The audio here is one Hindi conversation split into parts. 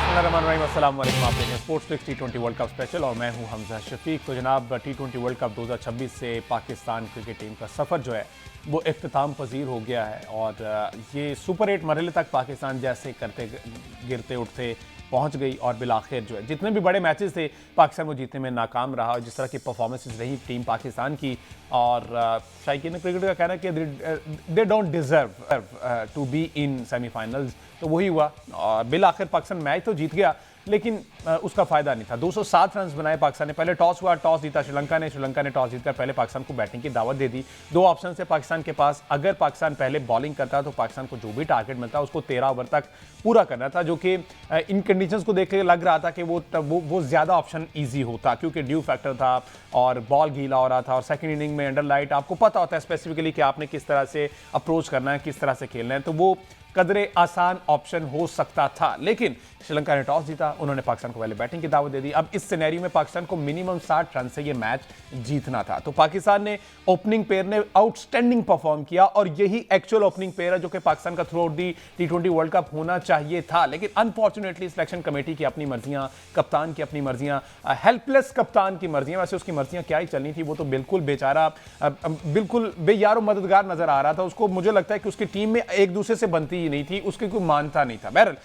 बिस्मिल्लाहिर्रहमानिर्रहीम, अस्सलाम वालेकुम। आप देख रहे हैं स्पोर्ट्स क्लिक्स टी20 वर्ल्ड कप स्पेशल और मैं हूं हमजा शफीक। तो जनाब टी20 वर्ल्ड कप 2026 से पाकिस्तान क्रिकेट टीम का सफ़र जो है वो इख्तिताम पजीर हो गया है और ये सुपर 8 मरहले तक पाकिस्तान जैसे करते गिरते उठते पहुंच गई और बिलाखिर जो है जितने भी बड़े मैचेस थे पाकिस्तान वो जीतने में नाकाम रहा और जिस तरह की परफॉर्मेंसेस रही टीम पाकिस्तान की और शायकीन क्रिकेट का कहना है कि they don't deserve to be in semifinals, तो वही हुआ और बिलाखिर पाकिस्तान मैच तो जीत गया लेकिन उसका फायदा नहीं था। 207 रन बनाए पाकिस्तान ने। पहले टॉस हुआ, टॉस जीता श्रीलंका ने टॉस जीतकर पहले पाकिस्तान को बैटिंग की दावत दे दी। दो ऑप्शन से पाकिस्तान के पास, अगर पाकिस्तान पहले बॉलिंग करता तो पाकिस्तान को जो भी टारगेट मिलता उसको 13 ओवर तक पूरा करना था, जो कि इन कंडीशंस को देख के लग रहा था कि वो ज़्यादा ऑप्शन ईजी होता क्योंकि ड्यू फैक्टर था और बॉल गीला हो रहा था और सेकंड इनिंग में अंडर लाइट आपको पता होता है स्पेसिफिकली कि आपने किस तरह से अप्रोच करना है, किस तरह से खेलना है, तो वो कदरे आसान ऑप्शन हो सकता था। लेकिन श्रीलंका ने टॉस जीता, उन्होंने पाकिस्तान को पहले बैटिंग की दावत दे दी। अब इस सिनेरियो में पाकिस्तान को मिनिमम 60 रन से ये मैच जीतना था, तो पाकिस्तान ने ओपनिंग पेयर ने आउटस्टैंडिंग परफॉर्म किया और यही एक्चुअल ओपनिंग पेयर है जो कि पाकिस्तान का through out the T20 world cup होना चाहिए था। लेकिन अनफॉर्चुनेटली सिलेक्शन कमेटी की अपनी मर्जियां, कप्तान की अपनी मर्जियां, हेल्पलेस कप्तान की मर्जियां, वैसे उसकी मर्जियां क्या ही चलनी थी, वो तो बिल्कुल बेचारा बिल्कुल बेयारो मददगार नजर आ रहा था। उसको मुझे लगता है कि उसकी टीम में एक दूसरे से बनती ही नहीं थी, उसकी कोई मानता नहीं था। बहरहाल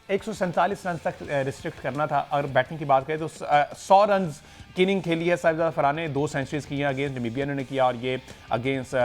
147 रन तक रिस्ट्रिक्ट करना था। और बैटिंग की बात करें तो 100 रन की इनिंग खेली है साहिबजादा फरहान ने, 2 सेंचुरीज की हैं अगेंस्ट नमीबिया ने किया और ये अगेंस्ट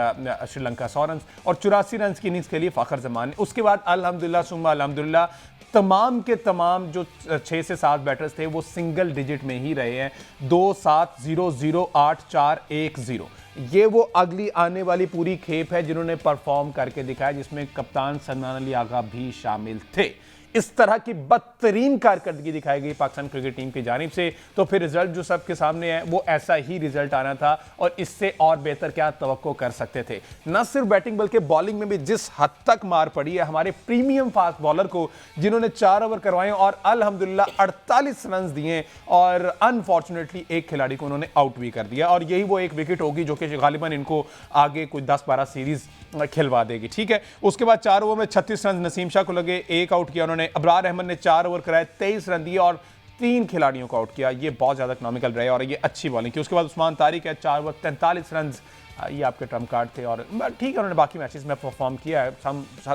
श्रीलंका 100 रन और 84 रन की इनिंग्स खेली फ़खर जमान ने। उसके बाद अल्हम्दुलिल्लाह सुम्मा अल्हम्दुलिल्लाह तमाम के तमाम जो 6 से 7 बैटर्स थे वो सिंगल डिजिट में ही रहे हैं। 2-7-0-0-8-4-1-0 ये वो अगली आने वाली पूरी खेप है जिन्होंने परफॉर्म करके दिखाया, जिसमें कप्तान सलमान अली आगा भी शामिल थे। इस तरह की बदतरीन कारकर्दगी दिखाई गई पाकिस्तान क्रिकेट टीम की जानिब से, तो फिर रिजल्ट जो सबके सामने है वो ऐसा ही रिजल्ट आना था और इससे और बेहतर क्या तवक्को कर सकते थे। न सिर्फ बैटिंग बल्कि बॉलिंग में भी जिस हद तक मार पड़ी है हमारे प्रीमियम फास्ट बॉलर को, जिन्होंने 4 ओवर करवाए और अल्हम्दुलिल्लाह 48 रन दिए और अनफॉर्चुनेटली एक खिलाड़ी को उन्होंने आउट भी कर दिया और यही वो एक विकेट होगी जो कि गालिबन इनको आगे कोई 10-12 सीरीज खिलवा देगी। ठीक है, उसके बाद 4 ओवर में 36 रन नसीम शाह को लगे, एक आउट किया उन्होंने। अबरार अहमद ने 4 ओवर कराए, 23 रन दिए और 3 खिलाड़ियों को आउट किया। ये बहुत ज्यादा इकोनॉमिकल रहे और ये अच्छी बॉलिंग की। उसके बाद उस्मान तारिक है, 4 ओवर 43 रन, ये आपके ट्रम्प कार्ड थे और ठीक है उन्होंने बाकी मैचेस में परफॉर्म किया है,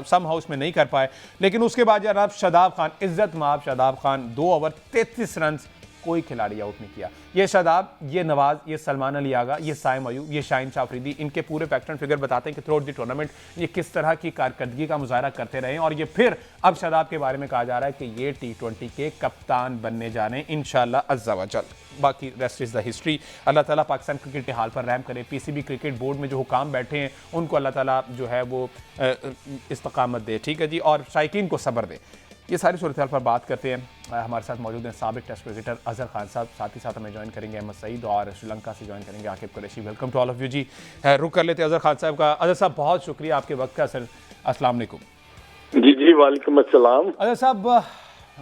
सम हाउस में नहीं कर पाए। लेकिन उसके बाद जनाब शादाब खान, इज्जत माब शादाब खान, 2 ओवर 33 रन, कोई खिलाड़ी आउट नहीं किया। ये शादाब, ये नवाज, ये सलमान अली आगा, ये साइम अयूब, ये शाहीन शाह अफरीदी, इनके पूरे फैक्टर एंड फिगर बताते हैं कि थ्रू आउट द टूर्नामेंट ये किस तरह की कारकर्दगी का मुजाहरा करते रहे और ये फिर अब शादाब के बारे में कहा जा रहा है कि ये टी20 के कप्तान बनने जा रहे हैं इंशाअल्लाह अज़्ज़ा व जल। बाकी रेस्ट इज़ द हिस्ट्री। अल्लाह ताला पाकिस्तान क्रिकेट के हाल पर रहम करे। पीसीबी क्रिकेट बोर्ड में जो हुकाम बैठे हैं उनको अल्लाह ताला जो है वो इस्तकामत दे, ठीक है जी, और शायकीन को सब्र दे। ये सारी सूरत पर बात करते हैं। हमारे साथ मौजूद हैं साबिक टेस्ट क्रिकेटर अजहर खान साहब, साथ ही साथ हमें ज्वाइन करेंगे अहमद सईद और श्रीलंका से ज्वाइन करेंगे Aqib Qureshi. Welcome to all of you जी। रुक कर लेते हैं अजहर खान साहब का। अजहर साहब बहुत शुक्रिया आपके वक्त का। सर अस्सलाम वालेकुम। जी वालेकुम अस्सलाम। अजहर साहब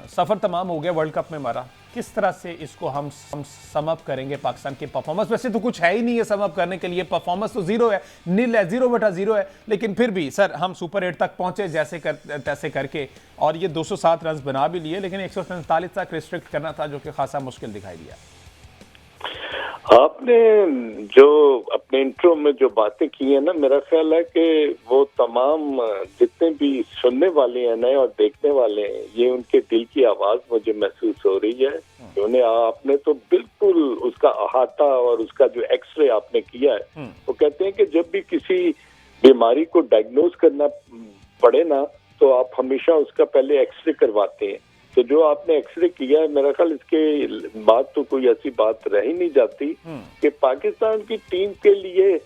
सफ़र तमाम हो गया वर्ल्ड कप में हमारा, किस तरह से इसको हम सम अप करेंगे पाकिस्तान की परफॉर्मेंस? वैसे तो कुछ है ही नहीं है सम अप करने के लिए, परफॉर्मेंस तो जीरो है, नील है, 0/0 है, लेकिन फिर भी सर हम सुपर 8 तक पहुंचे तैसे करके और ये 207 रन बना भी लिए, लेकिन 147 तक रिस्ट्रिक्ट करना था जो कि खासा मुश्किल दिखाई दिया। आपने जो अपने इंट्रो में जो बातें की है ना, मेरा ख्याल है कि वो तमाम जितने भी सुनने वाले हैं नए और देखने वाले हैं, ये उनके दिल की आवाज मुझे महसूस हो रही है। उन्हें आपने तो बिल्कुल उसका अहाता और उसका जो एक्सरे आपने किया है, वो कहते हैं कि जब भी किसी बीमारी को डायग्नोज करना पड़े ना तो आप हमेशा उसका पहले एक्सरे करवाते हैं। तो जो आपने एक्सरे किया है, मेरा ख्याल इसके बाद तो कोई ऐसी बात रह ही नहीं जाती कि पाकिस्तान की टीम के लिए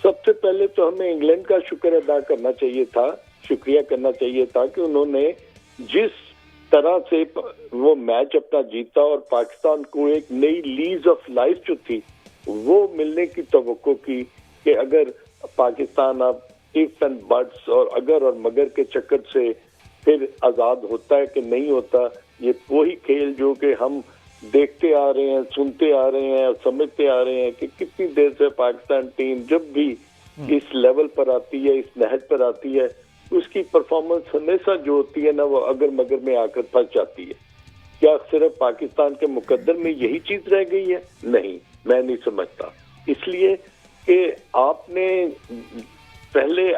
सबसे पहले तो हमें इंग्लैंड का शुक्र अदा करना चाहिए था, शुक्रिया करना चाहिए था कि उन्होंने जिस तरह से वो मैच अपना जीता और पाकिस्तान को एक नई लीज ऑफ लाइफ जो थी वो मिलने की तवक्को की कि अगर पाकिस्तान अब इफ एंड बट्स और अगर और मगर के चक्कर से फिर आजाद होता है कि नहीं होता। ये वही खेल जो कि हम देखते आ रहे हैं, सुनते आ रहे हैं और समझते आ रहे हैं कि कितनी देर से पाकिस्तान टीम जब भी इस लेवल पर आती है, इस नहज पर आती है, उसकी परफॉर्मेंस हमेशा जो होती है ना वो अगर मगर में आकर फंस जाती है। क्या सिर्फ पाकिस्तान के मुकद्दर में यही चीज रह गई है? नहीं, मैं नहीं समझता। इसलिए कि आपने पहले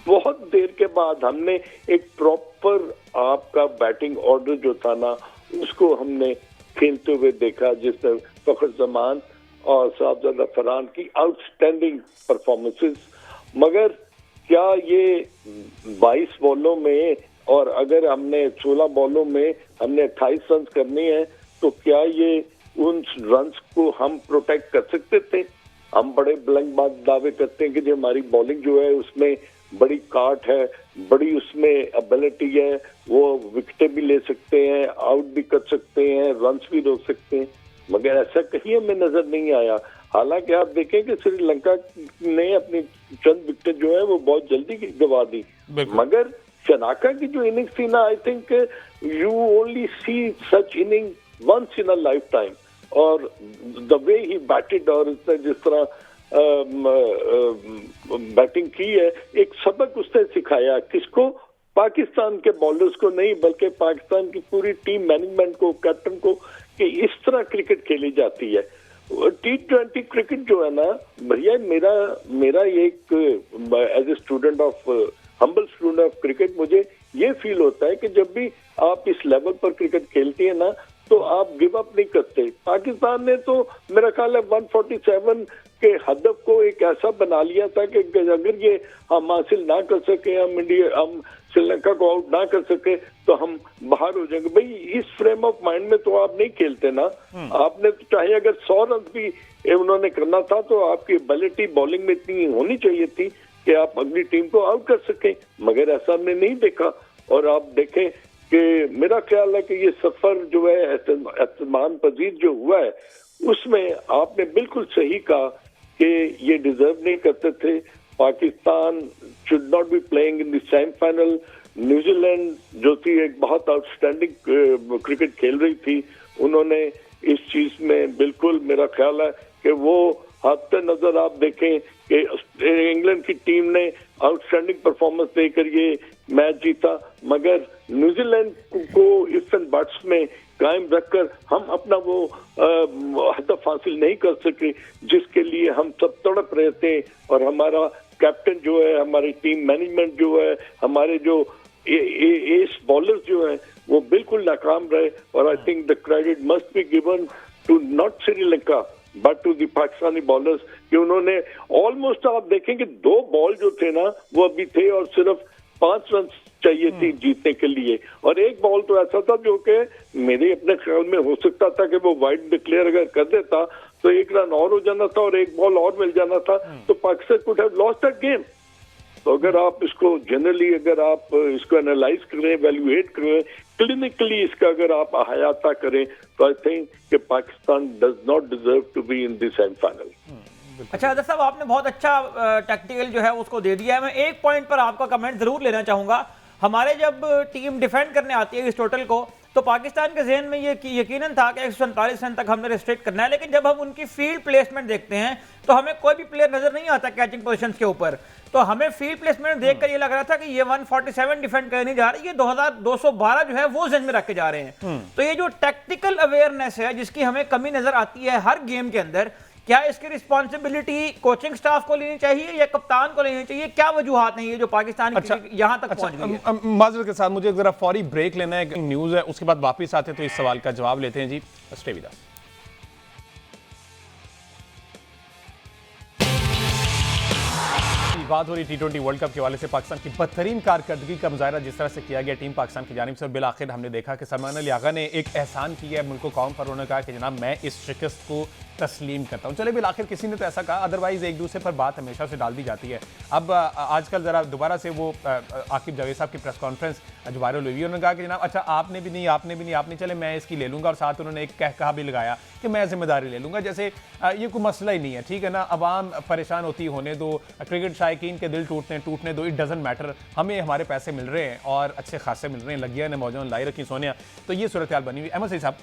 बहुत देर के बाद हमने एक प्रॉपर आपका बैटिंग ऑर्डर जो था ना उसको हमने खेलते हुए देखा, जिसमें फखर जमान और साहबजादा फरहान की आउटस्टैंडिंग परफॉर्मेंसेस। मगर क्या ये 22 बॉलों में और अगर हमने 16 बॉलों में हमने 28 रन करने हैं तो क्या ये उन रन्स को हम प्रोटेक्ट कर सकते थे? हम बड़े बुलंदबाज दावे करते हैं कि जो हमारी बॉलिंग जो है उसमें बड़ी काट है, बड़ी उसमें एबिलिटी है, वो विकेटें भी ले सकते हैं, आउट भी कर सकते हैं, रन्स भी रोक सकते हैं, मगर ऐसा कहीं हमें नजर नहीं आया। हालांकि आप देखें कि श्रीलंका ने अपनी चंद विकेट जो है वो बहुत जल्दी गंवा दी, मगर शनाका की जो इनिंग्स थी ना, I think you only see such inning once in a lifetime. और द वे ही बैटेड और उसने जिस तरह बैटिंग की है, एक सबक उसने सिखाया। किसको? पाकिस्तान के बॉलर्स को नहीं, बल्कि पाकिस्तान की पूरी टीम मैनेजमेंट को, कैप्टन को, कि इस तरह क्रिकेट खेली जाती है। T20 क्रिकेट जो है ना भैया, मेरा एक as a student of humble student of cricket, मुझे ये फील होता है कि जब भी आप इस लेवल पर क्रिकेट खेलती है ना तो आप गिव अप नहीं करते। पाकिस्तान ने तो मेरा ख्याल है 147 के हदफ को एक ऐसा बना लिया था कि अगर ये हम हासिल ना कर सके, हम श्रीलंका को आउट ना कर सके तो हम बाहर हो जाएंगे। भाई इस फ्रेम ऑफ माइंड में तो आप नहीं खेलते ना। आपने तो चाहे अगर 100 रन भी उन्होंने करना था तो आपकी एबिलिटी बॉलिंग में इतनी होनी चाहिए थी कि आप अगली टीम को आउट कर सकें, मगर ऐसा हमने नहीं देखा। और आप देखें कि मेरा ख्याल है कि ये सफर जो है एहतमाम पजीर जो हुआ है उसमें आपने बिल्कुल सही कहा कि ये डिजर्व नहीं करते थे। Pakistan should not be playing in the semifinal. New Zealand जो थी एक बहुत आउटस्टैंडिंग क्रिकेट खेल रही थी, उन्होंने इस चीज में बिल्कुल मेरा ख्याल है कि वो हद नजर आप देखें कि इंग्लैंड की टीम ने आउटस्टैंडिंग परफॉर्मेंस देकर ये मैच जीता, मगर न्यूजीलैंड को इफ एंड बट्स में कायम रखकर हम अपना वो हदफ हासिल नहीं कर सके जिसके लिए हम सब तड़प रहे थे। और हमारा कैप्टन जो है, हमारी टीम मैनेजमेंट जो है, हमारे जो एस बॉलर्स जो है वो बिल्कुल नाकाम रहे। और I think the credit must be given to not Sri Lanka but to the Pakistani bowlers कि उन्होंने ऑलमोस्ट, आप देखेंगे 2 बॉल जो थे ना वो अभी थे और सिर्फ 5 रन चाहिए थी जीतने के लिए। और एक बॉल तो ऐसा था जो कि मेरे अपने ख्याल में हो सकता था कि वो वाइड डिक्लेयर अगर कर देता तो 1 रन और हो जाना था और 1 बॉल और मिल जाना था, तो Pakistan could have lost that game. तो अगर आप इसको जनरली अगर आप इसको एनालाइज करें, एवेल्युएट करें, क्लिनिकली इसका अगर आप अहाता करें तो आई थिंक कि Pakistan does not deserve to be in the semifinal. अच्छा अदर साहब, आपने बहुत अच्छा टैक्टिकल जो है उसको दे दिया है। मैं एक पॉइंट पर आपका कमेंट जरूर लेना चाहूंगा। हमारे जब टीम डिफेंड करने आती है इस टोटल को तो पाकिस्तान के जहन में ये यकीनन था कि 147 रन तक हमने रिस्ट्रिक्ट करना है, लेकिन जब हम उनकी फील्ड प्लेसमेंट देखते हैं तो हमें कोई भी प्लेयर नजर नहीं आता कैचिंग पोजीशंस के ऊपर। तो हमें फील्ड प्लेसमेंट देखकर ये लग रहा था कि ये 147 डिफेंड करने जा रही है, 2212 जो है वो जहन में रख के जा रहे हैं। तो ये जो टैक्टिकल अवेयरनेस है जिसकी हमें कमी नजर आती है हर गेम के अंदर, क्या इसकी रिस्पॉन्सिबिलिटी कोचिंग स्टाफ को लेनी चाहिए या कप्तान को लेनी चाहिए? क्या वजूहात नहीं है जो पाकिस्तान यहां तक पहुंच गई है? माजरत के साथ मुझे जरा फौरी ब्रेक लेना है, न्यूज है, उसके बाद वापस आते हैं तो इस सवाल का जवाब लेते हैं। जी स्टे विद अस। बात हो रही T20 वर्ल्ड कप के हवाले से पाकिस्तान की बदतरीन कारकर्दगी का मुजाहरा जिस तरह से किया गया टीम पाकिस्तान की जानिब से, और बिलाखिर हमने देखा कि सलमान अली आगा ने एक एहसान किया है मुल्क कौम पर। उन्होंने कहा कि जनाब मैं इस शिकस्त को तस्लीम करता हूँ। चले बिलाखिर किसी ने तो ऐसा कहा, अदरवाइज एक दूसरे पर बात हमेशा से डाल दी जाती है। अब आजकल जरा दोबारा से वो आकिब जावेद साहब की प्रेस कॉन्फ्रेंस जो वायरल हुई, उन्होंने कहा कि जनाब अच्छा आपने भी नहीं, आपने चले मैं इसकी ले लूंगा, और साथ उन्होंने एक कहा भी लगाया कि मैं जिम्मेदारी ले लूंगा, जैसे ये कोई मसला ही नहीं है, ठीक है ना, अवाम परेशान होती होने दो, क्रिकेट शायकीन के दिल टूटने दो, इट डजंट मैटर, हमें हमारे पैसे मिल रहे हैं और अच्छे खासे मिल रहे हैं, लगिया ने मौजूद लाई रखी सोनिया। तो ये सूरत हाल बनी हुई। अहमद सईद साहब,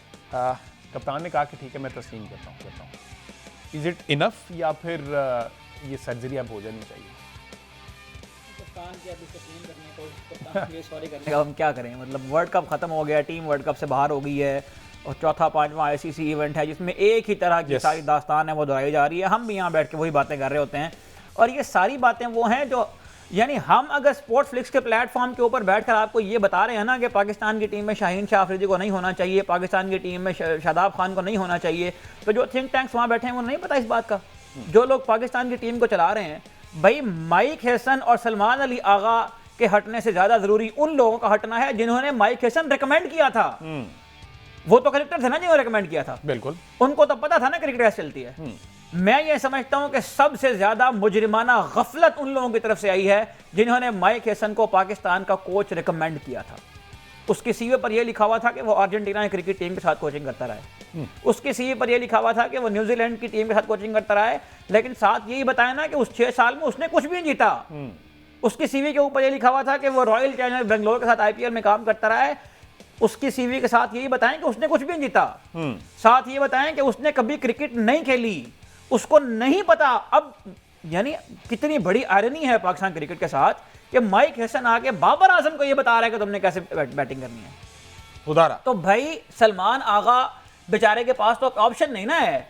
कप्तान ने कहा कि ठीक है मैं तस्लीम करता हूँ, इज इट इनफ या फिर ये सर्जरी अब हो जानी चाहिए? कप्तान की अब इसको क्लीन करने को कप्तान के लिए सॉरी करने का हम क्या करें, मतलब वर्ल्ड कप खत्म हो गया, टीम वर्ल्ड कप से बाहर हो गई है और चौथा पांचवा आईसीसी इवेंट है जिसमें एक ही तरह की सारी दास्तान है वो दोहराई जा रही है। हम भी यहाँ बैठ के वही बातें कर रहे होते हैं और ये सारी बातें वो हैं जो, यानी हम अगर स्पोर्ट्स फ्लिक्स के प्लेटफॉर्म के ऊपर बैठकर आपको ये बता रहे हैं ना कि पाकिस्तान की टीम में शाहीन शाह अफरीदी को नहीं होना चाहिए, पाकिस्तान की टीम में शादाब खान को नहीं होना चाहिए, तो जो थिंक टैंक्स वहाँ बैठे हैं वो नहीं पता इस बात का। जो लोग पाकिस्तान की टीम को चला रहे हैं, भाई माइक हैसन और सलमान अली आगा के हटने से ज्यादा जरूरी उन लोगों का हटना है जिन्होंने माइक हैसन रिकमेंड किया था। वो तो कलेक्टर थे ना जिन्होंने रिकमेंड किया था, बिल्कुल उनको तो पता था ना क्रिकेट कैसे चलती है। मैं ये समझता हूं कि सबसे ज्यादा मुजरिमाना गफलत उन लोगों की तरफ से आई है जिन्होंने माइक हैसन को पाकिस्तान का कोच रिकमेंड किया था। उसके सीवी पर यह लिखा हुआ था कि वो अर्जेंटीना की क्रिकेट टीम के साथ कोचिंग करता रहे, उसके सीवी पर यह लिखा हुआ था कि वो न्यूजीलैंड की टीम के साथ कोचिंग करता रहे, लेकिन साथ यही बताया ना कि उस 6 साल में उसने कुछ भी नहीं जीता। उसकी सीवी के ऊपर यह लिखा हुआ था कि वो रॉयल चैलेंजर्स बेंगलोर के साथ आईपीएल में काम करता रहा है, उसकी सीवी के साथ यही बताएं कि उसने कुछ भी नहीं जीता, साथ ये बताएं कि उसने कभी क्रिकेट नहीं खेली, उसको नहीं पता। अब यानी कितनी बड़ी आयरनी है पाकिस्तान क्रिकेट के साथ कि माइक हैसन आके बाबर आजम को ये बता रहा है कि तुमने कैसे बैटिंग करनी है। उदारा तो भाई सलमान आगा बेचारे के पास तो ऑप्शन नहीं ना है,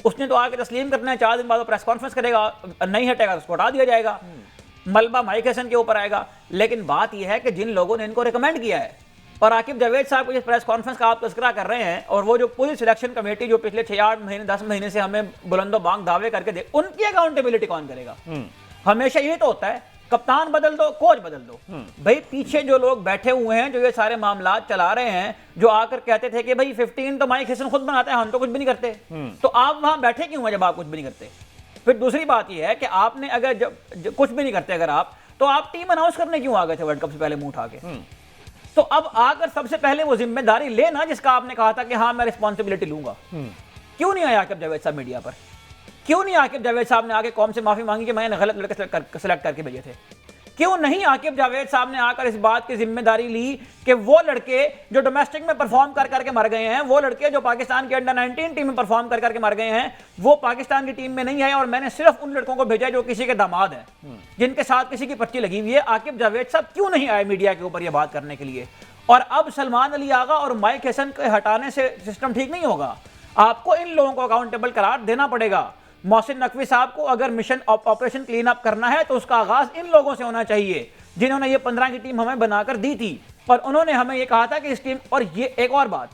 उसने तो आके तस्लीम करना है, 4 दिन बाद वो प्रेस कॉन्फ्रेंस करेगा, नहीं हटेगा तो उसको हटा दिया जाएगा, मलबा माइक हैसन के ऊपर आएगा। लेकिन बात यह है कि जिन लोगों ने इनको रिकमेंड किया है, और आकिब जावेद साहब को जिस प्रेस कॉन्फ्रेंस का आप तस्करा कर रहे हैं, और वो जो पूरी सिलेक्शन कमेटी जो पिछले 6-8 महीने 10 महीने से हमें बुलंदो बांग दावे करके दे, उनकी अकाउंटेबिलिटी कौन करेगा? हमेशा ये तो होता है कप्तान बदल दो, कोच बदल दो। भाई पीछे जो लोग बैठे हुए हैं जो ये सारे मामला चला रहे हैं, जो आकर कहते थे कि भाई 15 तो माइक हैसन खुद बनाते हैं, हम तो कुछ भी नहीं करते, तो आप वहां बैठे क्यों हैं जब आप कुछ भी नहीं करते? फिर दूसरी बात यह है कि आपने अगर जब कुछ भी नहीं करते अगर आप, तो आप टीम अनाउंस करने क्यों आ गए थे वर्ल्ड कप से पहले मुंह उठा के? तो अब आकर सबसे पहले वो जिम्मेदारी लेना जिसका आपने कहा था कि हाँ मैं रिस्पॉन्सिबिलिटी लूंगा। क्यों नहीं आया आकिब जावेद साहब मीडिया पर? क्यों नहीं आकिब जावेद साहब ने आके कौम से माफी मांगी कि मैंने गलत लड़के सेलेक्ट करके भेजे थे? क्यों नहीं आकिब जावेद साहब ने आकर इस बात की जिम्मेदारी ली कि वो लड़के जो डोमेस्टिक में परफॉर्म कर करके मर गए हैं, वो लड़के जो पाकिस्तान की अंडर 19 टीम में परफॉर्म कर करके मर गए हैं, वो पाकिस्तान की टीम में नहीं आए और मैंने सिर्फ उन लड़कों को भेजा जो किसी के दामाद हैं, जिनके साथ किसी की पर्ची लगी हुई है। आकिब जावेद साहब क्यों नहीं आए मीडिया के ऊपर यह बात करने के लिए? और अब सलमान अली आगा और माइक हैसन के हटाने से सिस्टम ठीक नहीं होगा, आपको इन लोगों को अकाउंटेबल करार देना पड़ेगा। मोहसिन नकवी साहब को अगर मिशन ऑपरेशन क्लीन अप करना है तो उसका आगाज इन लोगों से होना चाहिए जिन्होंने ये 15 की टीम हमें बनाकर दी थी, और उन्होंने हमें ये कहा था कि इस टीम, और ये एक और बात,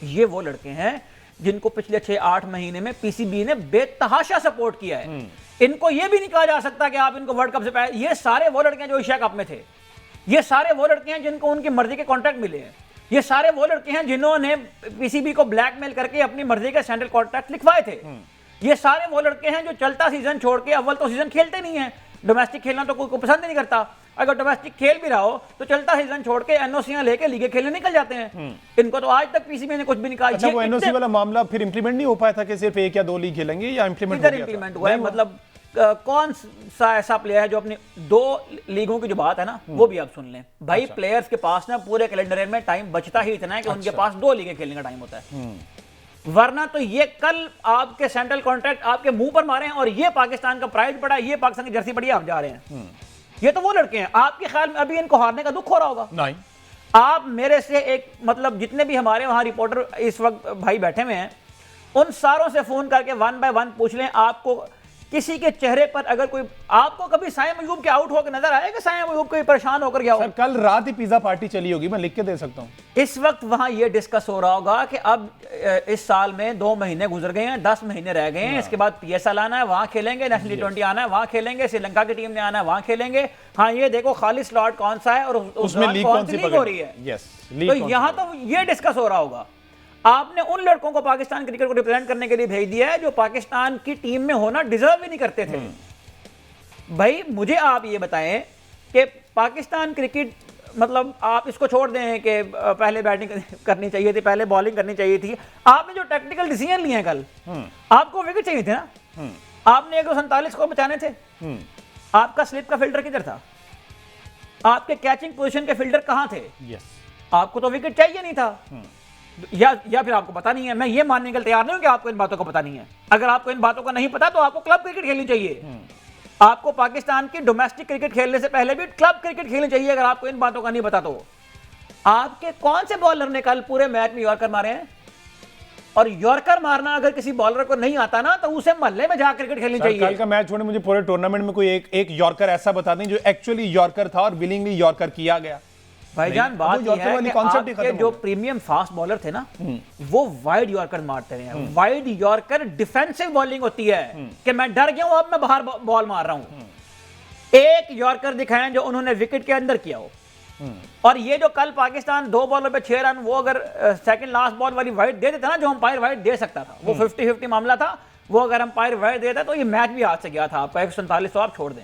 ये वो लड़के हैं जिनको पिछले 6-8 महीने में पीसीबी ने बेतहाशा सपोर्ट किया है। इनको ये भी नहीं कहा जा सकता कि आप इनको वर्ल्ड कप से पहले, ये सारे वो लड़के हैं जो एशिया कप में थे, ये सारे वो लड़के हैं जिनको उनकी मर्जी के कॉन्ट्रैक्ट मिले हैं, ये सारे वो लड़के हैं जिन्होंने पीसीबी को ब्लैकमेल करके अपनी मर्जी के सेंट्रल कॉन्ट्रैक्ट लिखवाए थे, ये सारे वो लड़के हैं जो चलता सीजन छोड़ के, अव्वल तो सीजन खेलते नहीं है, डोमेस्टिक खेलना तो कोई पसंद ही नहीं करता, अगर डोमेस्टिक खेल भी रहा हो तो चलता सीजन छोड़ के एनओसीयां लेके लीगे खेलने निकल जाते हैं। इनको तो आज तक पीसीबी ने कुछ भी नहीं कहा। अच्छा, वो एनओसी वाला मामला फिर इंप्लीमेंट नहीं हो पाया था कि सिर्फ 1 या 2 लीग खेलेंगे, या इंप्लीमेंट हुआ है? मतलब कौन सा ऐसा प्लेयर है जो अपनी 2 लीगों की जो बात है ना, वो भी आप सुन लें भाई। अच्छा। प्लेयर्स के पास ना पूरे कैलेंडर में टाइम बचता ही इतना है कि उनके पास 2 लीगें खेलने का टाइम होता है, वरना तो ये कल आपके सेंट्रल कॉन्ट्रैक्ट आपके मुंह पर मारे हैं और ये पाकिस्तान का प्राइड पड़ा, ये पाकिस्तान की जर्सी पड़ी, आप जा रहे हैं। ये तो वो लड़के हैं, आपके ख्याल में अभी इनको हारने का दुख हो रहा होगा? नहीं। आप मेरे से एक, मतलब जितने भी हमारे वहां रिपोर्टर इस वक्त भाई बैठे हुए हैं, उन सारों से फोन करके 1 by 1 पूछ लें, आपको किसी के चेहरे पर अगर कोई, आपको कभी साइम अयूब के आउट होकर नजर आया कि साइम अयूब कोई परेशान होकर गया हो? कल रात ही पिज्जा पार्टी चली होगी, मैं लिख के दे सकता हूं। इस वक्त वहां यह डिस्कस हो रहा होगा कि अब इस साल में 2 महीने गुजर गए हैं, 10 महीने रह गए हैं, इसके बाद PSL आना है, वहां खेलेंगे, नेशनल T20 आना है, वहां खेलेंगे, श्रीलंका की टीम ने आना है, वहां खेलेंगे। हाँ, ये देखो खाली स्लॉट कौन सा है और उसमें लीग कौन सी हो रही है। तो यहां तो ये डिस्कस हो रहा होगा। आपने उन लड़कों को पाकिस्तान क्रिकेट को रिप्रेजेंट करने के लिए भेज दिया है जो पाकिस्तान की टीम में होना डिजर्व ही नहीं करते थे। भाई मुझे आप ये बताएं कि पाकिस्तान क्रिकेट, मतलब आप इसको छोड़ दें कि पहले बैटिंग करनी चाहिए थी, पहले बॉलिंग करनी चाहिए थी, आपने जो टेक्निकल डिसीजन लिए हैं कल, आपको विकेट चाहिए थे ना, आपने 147 को बचाने थे, आपका स्लिप का फिल्टर किधर था? आपके कैचिंग पोजीशन के फिल्टर कहां थे? आपको तो विकेट चाहिए नहीं था, या फिर आपको पता नहीं है। मैं ये मानने के लिए तैयार नहीं हूं कि आपको इन बातों का पता नहीं है। अगर आपको इन बातों का नहीं पता तो आपको क्लब क्रिकेट खेलनी चाहिए। आपको पाकिस्तान की डोमेस्टिक क्रिकेट खेलने से पहले भी क्लब क्रिकेट खेलनी चाहिए। अगर आपको इन बातों का नहीं पता तो आपके कौन से बॉलर ने कल पूरे मैच में यॉर्कर मारे हैं? और यॉर्कर मारना अगर किसी बॉलर को नहीं आता ना तो उसे मोहल्ले में जाकर क्रिकेट खेलनी चाहिए। कल का मैच छोड़े मुझे पूरे टूर्नामेंट में कोई एक यॉर्कर ऐसा बता दें जो एक्चुअली यॉर्कर था और विलिंगली यॉर्कर किया गया। भाईजान बात यह है कि आपके जो प्रीमियम फास्ट बॉलर थे ना वो वाइड यॉर्कर मारते रहे हैं। वाइड यॉर्कर डिफेंसिव बॉलिंग होती है कि मैं डर गया हूं अब मैं बाहर बॉल मार रहा हूं। एक यॉर्कर दिखाएं जो उन्होंने विकेट के अंदर किया हो। और ये जो कल पाकिस्तान 2 बॉलों पे 6 रन, वो अगर सेकंड लास्ट बॉल वाली वाइड दे देता ना, जो अंपायर वाइड दे सकता था, वो 50-50 मामला था, वो अगर अंपायर वाइड देता तो ये मैच भी हाथ से गया था। आपका 147 तो आप छोड़ दें,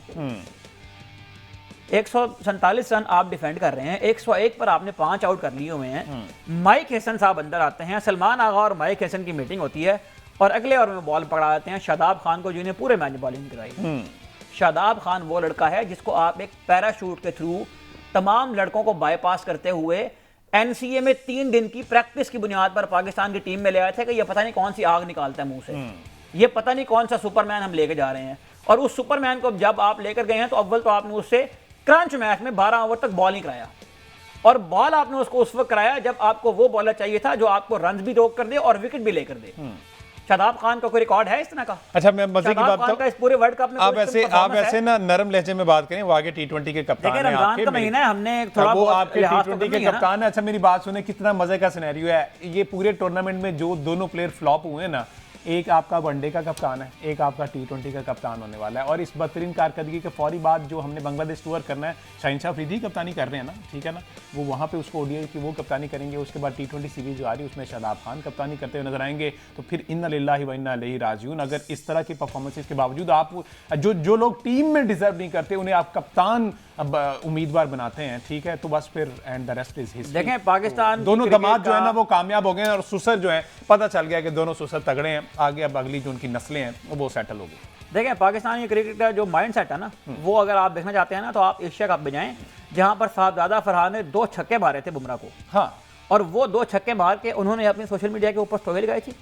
147 रन आप डिफेंड कर रहे हैं, 101 पर आपने 5 आउट कर लिए हुए हैं। माइक हसन साहब अंदर आते हैं, सलमान आगा और माइक हसन की मीटिंग होती है और अगले ओवर में बॉल पकड़ा देते हैं शादाब खान को, जिन्हें पूरे मैच बॉलिंग कराई। शादाब खान वो लड़का है जिसको आप एक पैराशूट के थ्रू तमाम लड़कों को बाईपास करते हुए एनसीए में 3 दिन की प्रैक्टिस की बुनियाद पर पाकिस्तान की टीम में ले आए थे कि ये पता नहीं कौन सी आग निकालता है मुंह से, ये पता नहीं कौन सा सुपरमैन हम लेके जा रहे हैं। और उस सुपरमैन को जब आप लेकर गए हैं तो अव्वल तो आपने उससे क्रंच मैच में 12 ओवर तक बॉल नहीं कराया, और बॉल आपने उसको उस वक्त कराया जब आपको वो बॉलर चाहिए था जो आपको रन भी रोक कर दे और विकेट भी लेकर दे। शादाब खान का कोई रिकॉर्ड है इस तरह का? अच्छा, मैं मजे की बात बताऊं, इस पूरे वर्ल्ड कप में आप ऐसे ना नरम लहजे में बात करें, वो आगे T20 के कप्तान हैं, रमजान का महीना है, हमने थोड़ा वो आपके T20 के कप्तान है। अच्छा मेरी बात सुने, कितना मजे का सिनेरियो है ये। पूरे टूर्नामेंट में जो दोनों प्लेयर फ्लॉप हुए ना, एक आपका वनडे का कप्तान है, एक आपका T20 का कप्तान होने वाला है। और इस बदतरीन कारकर्दगी के फौरी बाद जो हमने बांग्लादेश टूर करना है, शाहीन अफरीदी कप्तानी कर रहे हैं ना, ठीक है ना, वो वहाँ पे उसको ओडीआई की वो कप्तानी करेंगे। उसके बाद T20 सीरीज जो आ रही है उसमें शादाब खान कप्तानी करते हुए नजर आएंगे। तो फिर इन्ना लिल्लाहि व इन्ना इलैहि राजिऊन। अगर इस तरह की परफॉर्मेंसेस के बावजूद आप जो लोग टीम में डिजर्व नहीं करते उन्हें आप कप्तान उम्मीदवार बनाते हैं, ठीक है, तो बस फिर and the rest is history. देखें पाकिस्तान दोनों दामाद जो है ना वो कामयाब हो गए हैं और सुसर जो है पता चल गया कि दोनों सुसर तगड़े हैं। आगे अब अगली जो उनकी नस्लें हैं वो सेटल हो गई। देखें पाकिस्तानी क्रिकेट का जो माइंड सेट है ना, वो अगर आप देखना चाहते हैं ना तो आप एशिया कप में जाएं, जहां पर साहबजादा फरहान ने 2 छक्के मारे थे बुमराह को। हाँ, और वो 2 छक्के मार के उन्होंने अपनी सोशल मीडिया के ऊपर स्टोरी लगाई थी।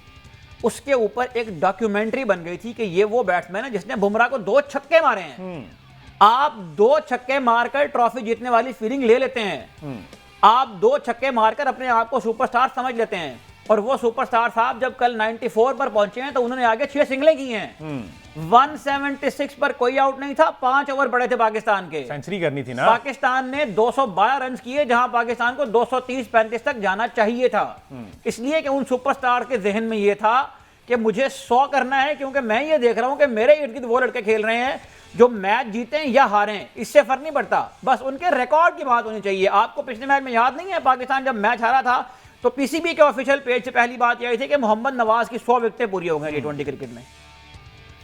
उसके ऊपर एक डॉक्यूमेंट्री बन गई थी कि ये वो बैट्समैन है जिसने बुमराह को 2 छक्के मारे हैं। आप 2 छक्के मारकर ट्रॉफी जीतने वाली फीलिंग ले लेते हैं, आप 2 छक्के मारकर अपने आप को सुपरस्टार समझ लेते हैं। और वो सुपरस्टार साहब जब कल 94 पर पहुंचे हैं तो उन्होंने आगे 6 सिंगलें की हैं। 176 पर कोई आउट नहीं था, 5 ओवर पड़े थे पाकिस्तान के, सेंचुरी करनी थी ना। पाकिस्तान ने 212 रन किए जहां पाकिस्तान को 230-35 तक जाना चाहिए था। इसलिए कि उन सुपरस्टार के जहन में यह था कि मुझे 100 करना है, क्योंकि मैं ये देख रहा हूं कि मेरे इर्द गिर्द वो लड़के खेल रहे हैं जो मैच जीते या हारें, इससे फर्क नहीं पड़ता, बस उनके रिकॉर्ड की बात होनी चाहिए। आपको पिछले मैच में याद नहीं है पाकिस्तान जब मैच हारा था तो पीसीबी के ऑफिशियल पेज से पहली बात यह थी कि मोहम्मद नवाज की 100 विकेटें पूरी हो गई T20 क्रिकेट में।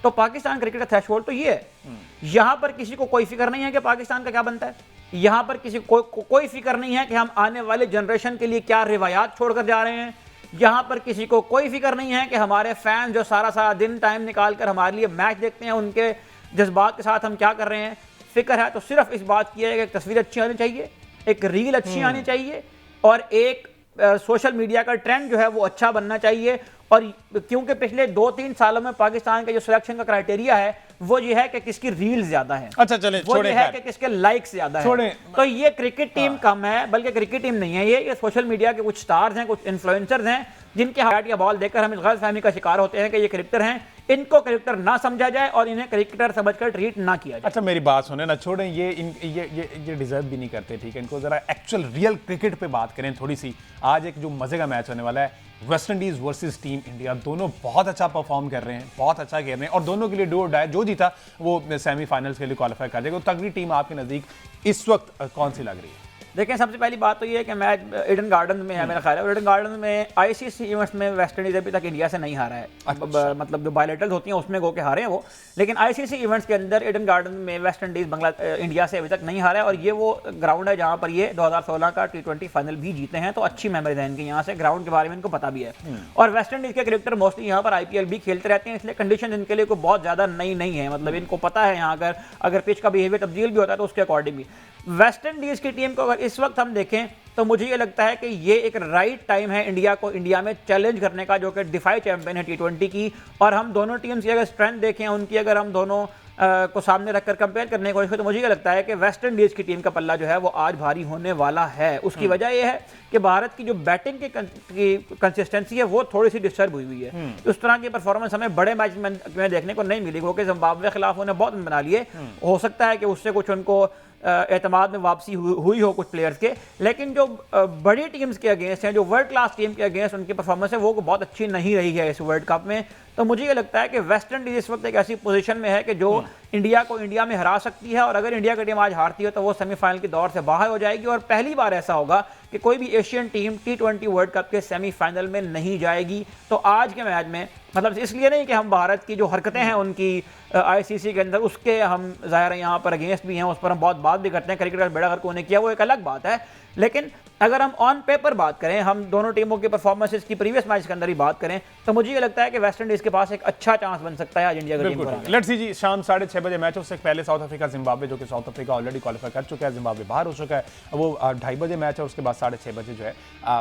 तो पाकिस्तान क्रिकेट का थ्रेशोल्ड तो ये है। यहां पर किसी को कोई फिक्र नहीं है कि पाकिस्तान का क्या बनता है, यहां पर किसी को कोई फिक्र नहीं है कि हम आने वाले जनरेशन के लिए क्या रिवायात छोड़कर जा रहे हैं, यहां पर किसी को कोई फिक्र नहीं है कि हमारे फैंस जो सारा दिन टाइम निकालकर हमारे लिए मैच देखते हैं उनके जज्बात के साथ हम क्या कर रहे हैं। फिक्र है तो सिर्फ इस बात की है कि एक तस्वीर अच्छी आनी चाहिए, एक रील अच्छी आनी चाहिए और एक सोशल मीडिया का ट्रेंड जो है वो अच्छा बनना चाहिए। और क्योंकि पिछले 2-3 सालों में पाकिस्तान का जो सिलेक्शन का क्राइटेरिया है वो ये है कि किसकी रील ज्यादा है, अच्छा चले वो ये है कि किसके लाइक्स ज्यादा है। तो ये क्रिकेट टीम कम है, बल्कि क्रिकेट टीम नहीं है, ये सोशल मीडिया के कुछ स्टार्स हैं, कुछ इन्फ्लुएंसर्स हैं जिनके हाथ या बॉल देखकर हम इस गलतफहमी का शिकार होते हैं कि ये क्रिकेटर हैं। इनको क्रिकेटर ना समझा जाए और इन्हें क्रिकेटर समझकर ट्रीट ना किया जाए। अच्छा मेरी बात सुने ना, छोड़ें ये डिजर्व भी नहीं करते, ठीक है, इनको जरा एक्चुअल रियल क्रिकेट पे बात करें थोड़ी सी। आज एक जो मजे का मैच होने वाला है, West Indies versus team India, दोनों बहुत अच्छा परफॉर्म कर रहे हैं, बहुत अच्छा खेल रहे हैं और दोनों के लिए डू और डाई, जो जीता वो सेमीफाइनल्स के लिए क्वालिफाई कर जाएगा। तो तगड़ी टीम आपके नजदीक इस वक्त कौन सी लग रही है? देखें सबसे पहली बात तो ये है कि मैच ईडन गार्डन में है, मेरा ख्याल है ईडन गार्डन में आईसीसी इवेंट्स में वेस्ट इंडीज अभी तक इंडिया से नहीं हारा है। अच्छा। मतलब जो बायलेटरल्स होती हैं उसमें गो के हारे हैं वो, लेकिन आईसीसी इवेंट्स के अंदर ईडन गार्डन में वेस्ट इंडीज इंडिया से अभी तक नहीं हारा है। और ये वो ग्राउंड है जहाँ पर ये 2016 का T20 फाइनल भी जीते हैं, तो अच्छी मेमोरीज है इनकी, यहाँ से ग्राउंड के बारे में इनको पता भी है। और वेस्ट इंडीज के क्रिकेटर मोस्टली यहाँ पर IPL भी खेलते रहते हैं, इसलिए कंडीशन इनके लिए कोई बहुत ज्यादा नई नहीं है। मतलब इनको पता है यहाँ अगर पिच का बिहेवियर तब्दील भी होता है तो उसके अकॉर्डिंग भी। वेस्ट इंडीज की टीम को अगर इस वक्त हम देखें तो मुझे ये लगता है कि ये एक राइट टाइम है इंडिया को इंडिया में चैलेंज करने का, जो कि डिफाई चैंपियन है T20 की। और हम दोनों टीम्स की अगर स्ट्रेंथ देखें, उनकी अगर हम दोनों को सामने रखकर कंपेयर करने की कोशिश करें तो मुझे ये लगता है कि वेस्ट इंडीज़ की टीम का पल्ला जो है वो आज भारी होने वाला है। उसकी वजह यह है कि भारत की जो बैटिंग की कंसिस्टेंसी है वो थोड़ी सी डिस्टर्ब हुई है। उस तरह की परफॉर्मेंस हमें बड़े मैच में देखने को नहीं मिली, क्योंकि जिम्बाब्वे के खिलाफ उन्हें बहुत बना लिए। हो सकता है कि उससे कुछ उनको एतमाद में वापसी हुई हो कुछ प्लेयर्स के, लेकिन जो बड़ी टीम्स के अगेंस्ट हैं, जो वर्ल्ड क्लास टीम के अगेंस्ट उनकी परफॉर्मेंस है वो बहुत अच्छी नहीं रही है इस वर्ल्ड कप में। तो मुझे ये लगता है कि वेस्ट इंडीज इस वक्त एक ऐसी पोजीशन में है कि जो इंडिया को इंडिया में हरा सकती है, और अगर इंडिया की टीम आज हारती है तो वो सेमीफाइनल की दौर से बाहर हो जाएगी। और पहली बार ऐसा होगा कि कोई भी Asian team T20 world cup के सेमीफाइनल में नहीं जाएगी। तो आज के मैच में, मतलब इसलिए नहीं कि हम भारत की जो हरकतें हैं उनकी ICC के अंदर उसके हम ज़ाहिर है यहाँ पर अगेंस्ट भी हैं, उस पर हम बहुत बात भी करते हैं, क्रिकेट का बेड़ा गर्क होने किया वो एक अलग बात है। लेकिन अगर हम ऑन पेपर बात करें, हम दोनों टीमों की परफॉर्मेंसेस की प्रीवियस मैच के अंदर ही बात करें, तो मुझे ये लगता है कि वेस्ट इंडीज के पास एक अच्छा चांस बन सकता है आज इंडिया की टीम को। लेट्स सी जी, शाम 6:30 बजे मैच, उससे पहले साउथ अफ्रीका जिम्बाब्वे, जो कि साउथ अफ्रीका ऑलरेडी क्वालिफाई कर चुका है, जिम्बाब्वे बाहर हो चुका है, वो 2:30 बजे मैच है। उसके बाद 6:30 बजे जो है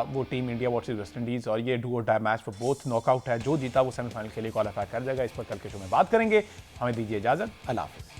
वो team India versus West Indies, और ये डू और die match for both knockout है। जो जीता वो सेमीफाइनल के लिए क्वालिफाई कर जाएगा। इस पर कल के शो में बात करेंगे। हमें दीजिए इजाजत, अल्लाह हाफिज़।